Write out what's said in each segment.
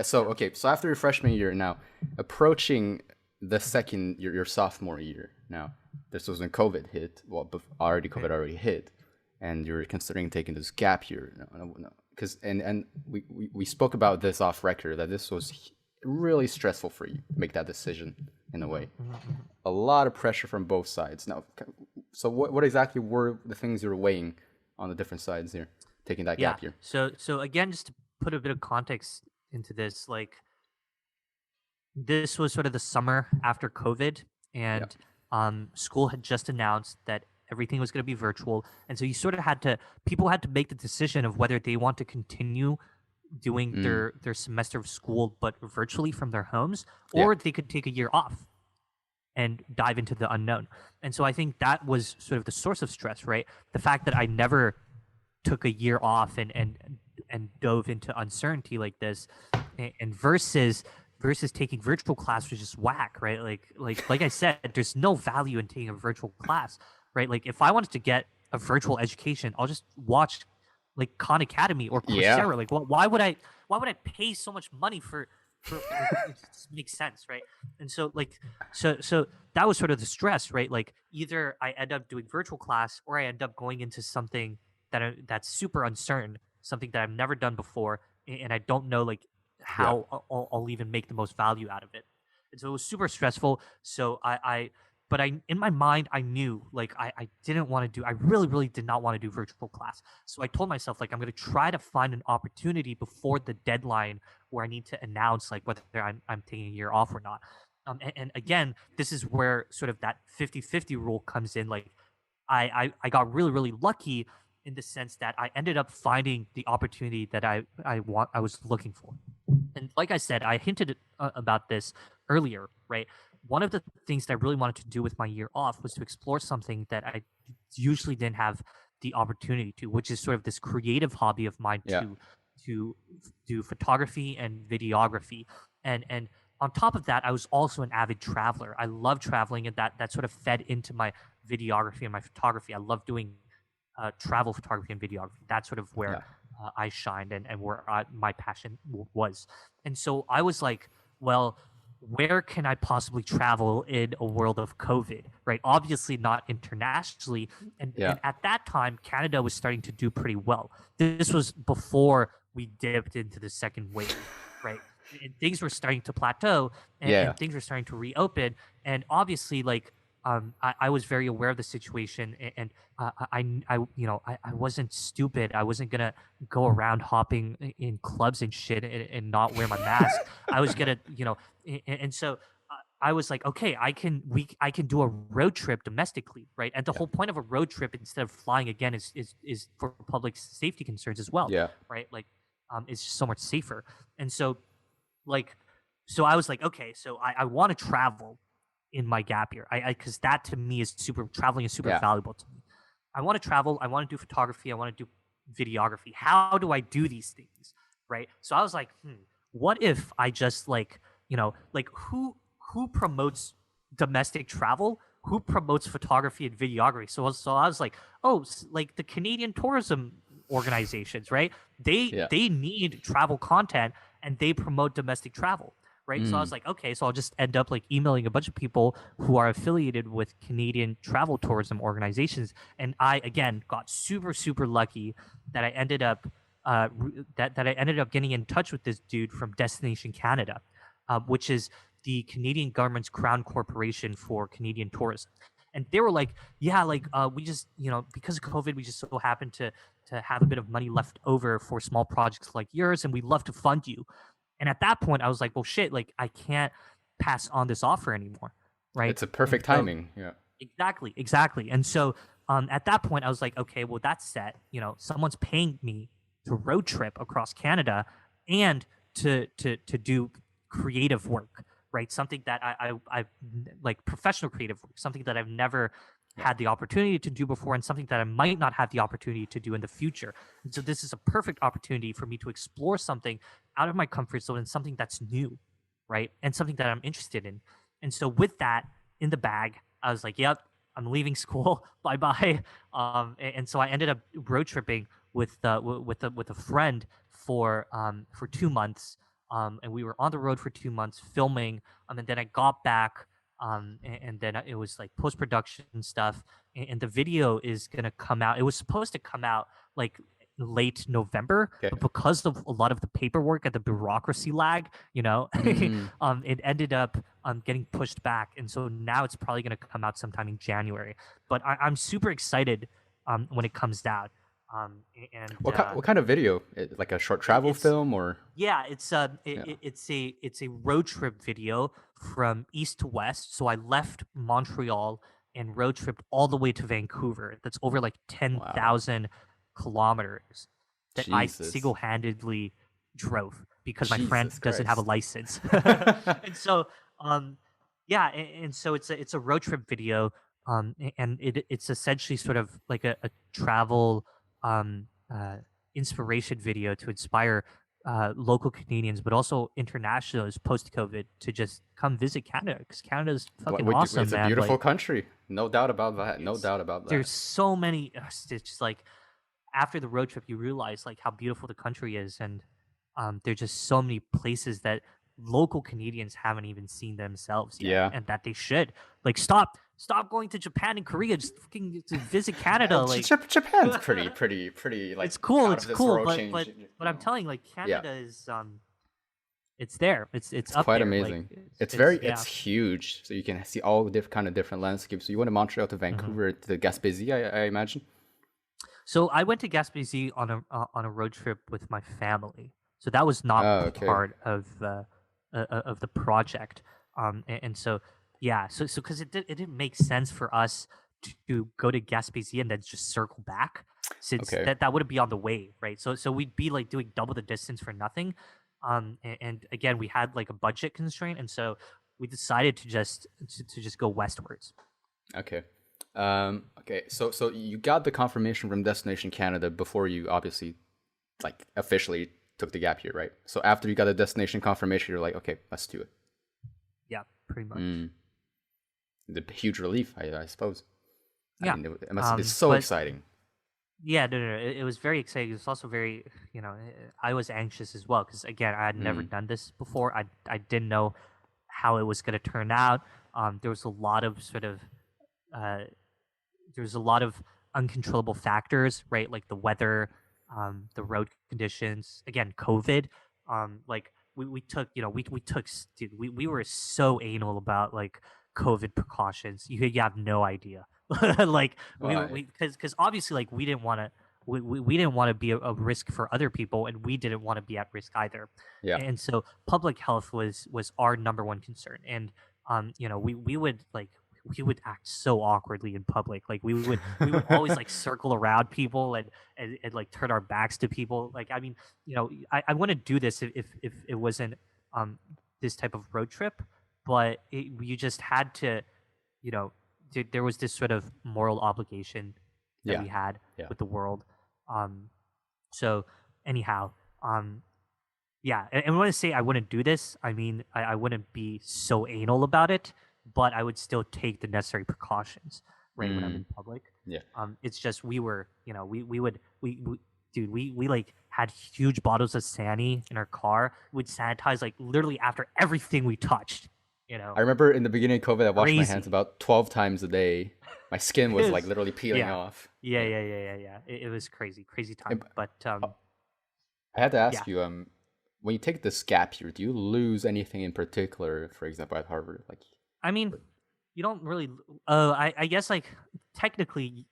So after your freshman year now, approaching the second your sophomore year now, this was when COVID hit. Well, already Right. COVID already hit, and you're considering taking this gap year. No, because and we spoke about this off record that this was really stressful for you to make that decision in a way. A lot of pressure from both sides. Now, so what exactly were the things you were weighing on the different sides here, taking that Yeah. gap year? So again, just to put a bit of context into this, like this was sort of the summer after COVID, Yeah. and school had just announced that everything was going to be virtual, and so you sort of had to people had to make the decision of whether they want to continue doing Mm, their semester of school but virtually from their homes, yeah. or they could take a year off and dive into the unknown. And so I think that was sort of the source of stress, right? The fact that I never took a year off and dove into uncertainty like this, and versus taking virtual class was just whack, right? Like I said, there's no value in taking a virtual class, right? Like if I wanted to get a virtual education, I'll just watch like Khan Academy or Yeah. Coursera. Like, why would I pay so much money for like it just makes sense, right? And so like so that was sort of the stress, right? Like either I end up doing virtual class or I end up going into something that's super uncertain, something that I've never done before, and I don't know like Yeah. how I'll even make the most value out of it. And so it was super stressful. So but I, in my mind, I knew like I didn't want to do, I really, really did not want to do virtual class. So I told myself like I'm going to try to find an opportunity before the deadline where I need to announce like whether I'm taking a year off or not. And again, this is where sort of that 50-50 rule comes in. Like I got really, really lucky in the sense that I ended up finding the opportunity that I was looking for. And like I said, I hinted about this earlier, right? One of the things that I really wanted to do with my year off was to explore something that I usually didn't have the opportunity to, which is sort of this creative hobby of mine Yeah. to do photography and videography. And on top of that, I was also an avid traveler. I love traveling, and that sort of fed into my videography and my photography. I love doing travel photography and videography. That's sort of where Yeah. I shined, and where my passion was. And so I was like, well, where can I possibly travel in a world of COVID, right? Obviously not internationally. Yeah. And at that time, Canada was starting to do pretty well. This was before we dipped into the second wave, right? And things were starting to plateau, Yeah. and things were starting to reopen. And obviously, like, I was very aware of the situation, and I wasn't stupid. I wasn't gonna go around hopping in clubs and shit, and not wear my mask. I was gonna, and so I was like, okay, I can do a road trip domestically, right? And the Yeah. whole point of a road trip instead of flying again is for public safety concerns as well, Yeah. right? Like, it's just so much safer. And so like, so I was like, okay, so I want to travel in my gap year. I because that to me is super traveling is super Yeah. valuable to me. I want to travel. I want to do photography. I want to do videography. How do I do these things? Right. So I was like, what if I just like who promotes domestic travel? Who promotes photography and videography? So I was like, oh, like the Canadian tourism organizations, right? They Yeah. they need travel content and they promote domestic travel, right? So I was Mm. like, okay, so I'll just end up like emailing a bunch of people who are affiliated with Canadian travel tourism organizations, and I again got super super lucky that I ended up that I ended up getting in touch with this dude from Destination Canada, which is the Canadian government's crown corporation for Canadian tourism. And they were like, yeah, like we just because of COVID, we just so happen to have a bit of money left over for small projects like yours, and we'd love to fund you. And at that point, I was like, well, shit, like I can't pass on this offer anymore, right? It's a And perfect so timing. Yeah. exactly, exactly. And so at that point, I was like, okay, well, that's set. Someone's paying me to road trip across Canada and to do creative work, right? Something that I like professional creative work, something that I've never Yeah. had the opportunity to do before, and something that I might not have the opportunity to do in the future. And so this is a perfect opportunity for me to explore something out of my comfort zone and something that's new, right? And something that I'm interested in. And so with that in the bag, I was like, yep, I'm leaving school. Bye bye. And so I ended up road tripping with a friend for 2 months. and we were on the road for 2 months filming, and then I got back, and then it was like post production stuff, and the video is gonna come out. It was supposed to come out like late November, Okay. but because of a lot of the paperwork and the bureaucracy lag, Mm, it ended up getting pushed back, and so now it's probably gonna come out sometime in January. But I'm super excited when it comes out. And what kind of video? Like a short travel it's film or? yeah, Yeah. it's a road trip video from east to west. So I left Montreal and road tripped all the way to Vancouver. That's over like Wow. 10,000 kilometers that I Jesus. single-handedly drove because my friend Jesus doesn't have a Christ. license. And so yeah, and so it's a road trip video, and it's essentially sort of like a travel um uh inspiration video to inspire local Canadians, but also internationals post COVID to just come visit Canada because Canada's fucking awesome, It's a man. beautiful Like country. No doubt about that. No it's doubt about there's that. so many. It's just like after the road trip, you realize like how beautiful the country is, and there's just so many places that local Canadians haven't even seen themselves yet, Yeah. and that they should. Like stop going to Japan and Korea, just fucking to visit Canada. Like Japan's pretty like out it's of this cool, world but change. I'm telling you, like Yeah, Canada is it's there. It's it's up quite there. Like amazing. it's It's yeah. huge, so you can see all kind of different landscapes. So you went to Montreal to hmm Vancouver to Gaspésie, I imagine. So I went to Gaspésie on a road trip with my family. So that was not Oh, okay. part of the project. And so yeah, so because it didn't make sense for us to go to Gaspésie and then just circle back, since Okay. that would be on the way, right? So we'd be like doing double the distance for nothing. And again, we had like a budget constraint, and so we decided to just go westwards. Okay. Okay. So you got the confirmation from Destination Canada before you obviously like officially took the gap year, right? So after you got the destination confirmation, you're like, okay, let's do it. Yeah, pretty much. Mm. The huge relief, I suppose. I Yeah. mean, it must have been so But exciting. yeah, no. It was very exciting. It was also very, I was anxious as well because again, I had never Mm. done this before. I didn't know how it was going to turn out. There was a lot of sort of, uh, there was a lot of uncontrollable factors, right? Like the weather, the road conditions. Again, COVID. Like we took, we took, dude, we were so anal about like COVID precautions. You have no idea. Like we were, Well, because obviously like we didn't want to. We didn't want to be a risk for other people, and we didn't want to be at risk either. yeah. And so public health was our number one concern. And we would like we would act so awkwardly in public. Like we would always like circle around people and like turn our backs to people. Like I mean, I want to do this if it wasn't um this type of road trip, but you just had to, you know, there was this sort of moral obligation that Yeah. we had Yeah. with the world. Um, so anyhow, yeah, and when I say I wouldn't do this, I mean I wouldn't be so anal about it, but I would still take the necessary precautions, right, when I'm Mm. in public. Yeah. It's just we were, we would we dude, we like had huge bottles of Sani in our car. We'd sanitize like literally after everything we touched. You I know, remember in the beginning of COVID, I washed my hands crazy. about 12 times a day. My skin It was like was, literally peeling yeah, off. yeah, Yeah. yeah, yeah, yeah, yeah. It was crazy, crazy And, time. But I had to yeah, ask you, when you take this gap year, do you lose anything in particular, for example, at Harvard? Like, I mean, you don't really. I guess like technically,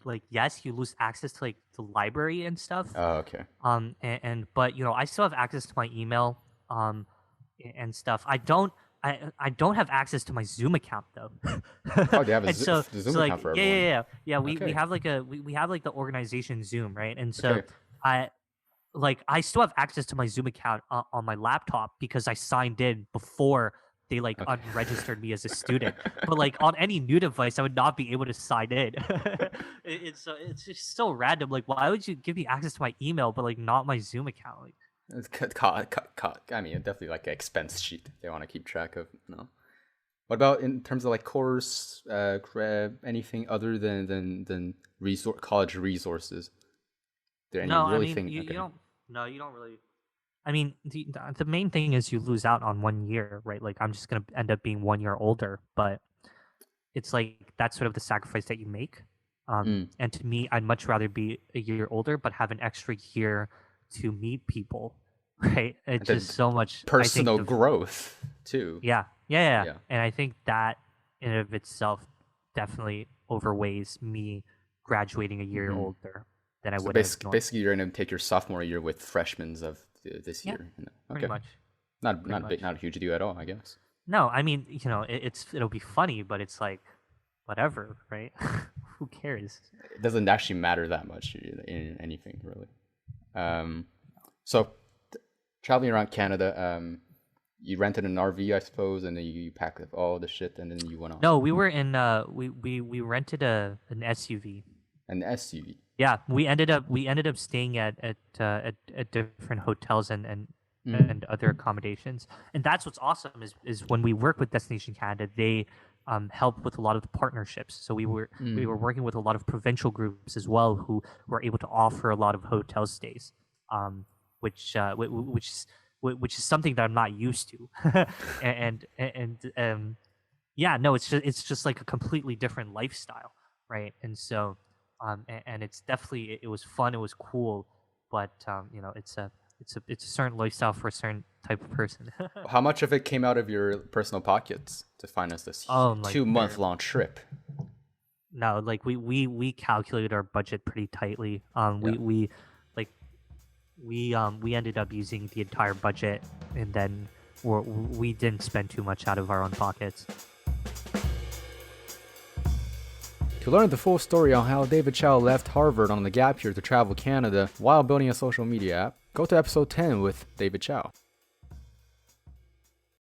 like yes, you lose access to like the library and stuff. oh, okay. And but I still have access to my email. And stuff. I don't have access to my Zoom account though. Oh, they have And so the Zoom so like account for yeah yeah everyone. yeah yeah we Okay. have like we have like the organization Zoom, right? And so Okay. I I still have access to my Zoom account on my laptop because I signed in before they like Okay. unregistered me as a student. But like on any new device, I would not be able to sign in. It's just so random. Like, why would you give me access to my email but like not my Zoom account? Like, It's I mean, definitely like an expense sheet they want to keep track of. No. What about in terms of like course, anything other than college resources? There any no, I really mean thing? you Okay. don't. No, you don't really. I mean, the main thing is you lose out on 1 year, right? Like I'm just gonna end up being 1 year older, but it's like that's sort of the sacrifice that you make. Mm. And to me, I'd much rather be a year older, but have an extra year to meet people, right? And It's then just so much. I think personal the growth too. yeah, yeah, yeah, Yeah. and I think that in and of itself definitely overweighs me graduating a year Hmm. older than I So would have normally. basically, you're gonna take your sophomore year with freshmen of this Yeah, year. pretty Okay, much, pretty not big, much. not a huge deal at all, I guess. No, I mean, it'll be funny, but it's like whatever, right? Who cares? It doesn't actually matter that much in anything really. Um, so traveling around Canada, you rented an RV, I suppose, and then you packed up all the shit, and then you went off. No, we were in we rented an SUV. An SUV. Yeah, we ended up staying at different hotels Mm. and other accommodations. And that's what's awesome is when we work with Destination Canada, they help with a lot of the partnerships. So we were Mm. working with a lot of provincial groups as well who were able to offer a lot of hotel stays, um, which is something that I'm not used to. And yeah, no, it's just like a completely different lifestyle, right? And so and it's definitely it was fun, it was cool, but it's a certain lifestyle for a certain type of person. How much of it came out of your personal pockets to finance this Like 2 month barely. long trip? No, like we calculated our budget pretty tightly. Yeah. We ended up using the entire budget, and then we didn't spend too much out of our own pockets. To learn the full story on how David Chow left Harvard on the gap year to travel Canada while building a social media app, go to episode 10 with David Chow.